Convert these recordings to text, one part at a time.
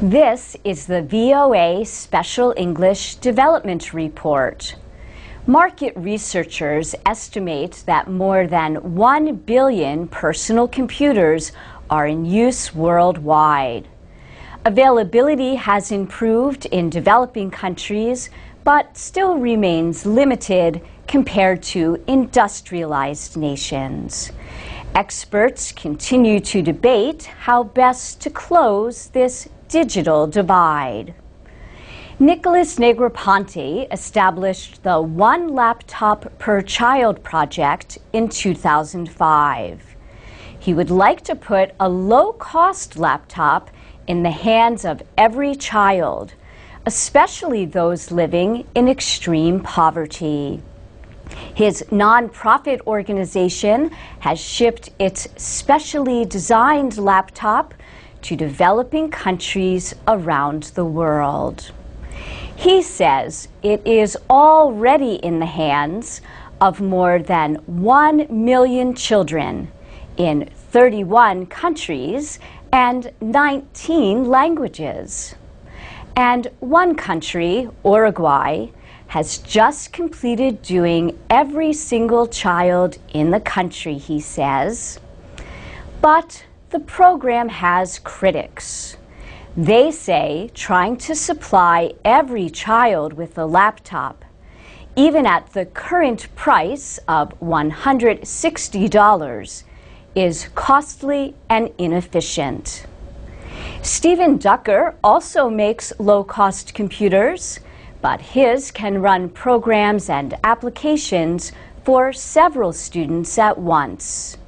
This is the VOA Special English Development Report. Market researchers estimate that more than 1 billion personal computers are in use worldwide. Availability has improved in developing countries, but still remains limited compared to industrialized nations. Experts continue to debate how best to close this digital divide. Nicholas Negroponte established the One Laptop Per Child project in 2005. He would like to put a low-cost laptop in the hands of every child, especially those living in extreme poverty. His nonprofit organization has shipped its specially designed laptop to developing countries around the world. He says it is already in the hands of more than 1 million children in 31 countries and 19 languages. And one country, Uruguay, has just completed doing every single child in the country, he says. But the program has critics. They say trying to supply every child with a laptop, even at the current price of $160, is costly and inefficient. Stephen Ducker also makes low-cost computers, but his can run programs and applications for several students at once.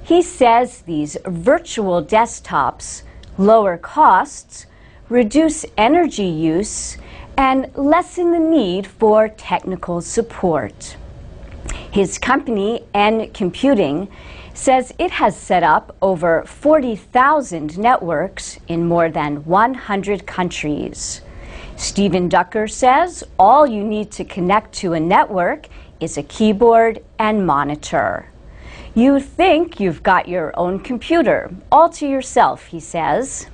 He says these virtual desktops lower costs, reduce energy use, and lessen the need for technical support. His company, N Computing, says it has set up over 40,000 networks in more than 100 countries. Stephen Ducker says all you need to connect to a network is a keyboard and monitor. You think you've got your own computer all to yourself, he says.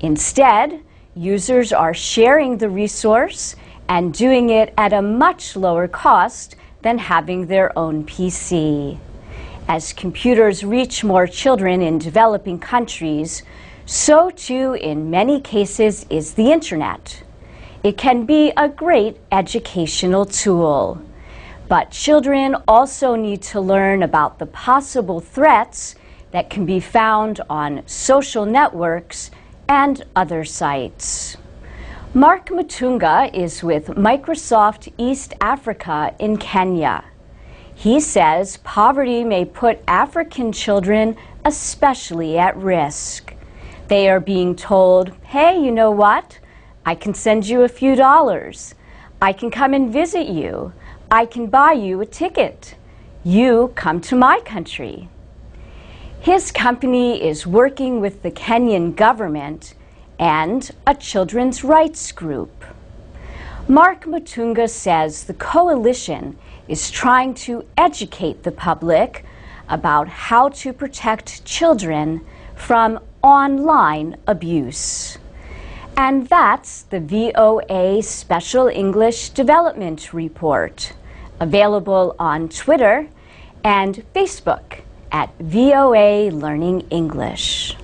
Instead, users are sharing the resource and doing it at a much lower cost than having their own PC. As computers reach more children in developing countries, so too in many cases is the internet. It can be a great educational tool. But children also need to learn about the possible threats that can be found on social networks and other sites. Mark Mutunga is with Microsoft East Africa in Kenya. He says poverty may put African children especially at risk. They are being told, hey, you know what? I can send you a few dollars. I can come and visit you. I can buy you a ticket. You come to my country. His company is working with the Kenyan government and a children's rights group. Mark Mutunga says the coalition is trying to educate the public about how to protect children from online abuse. And that's the VOA Special English Development Report, available on Twitter and Facebook at VOA Learning English.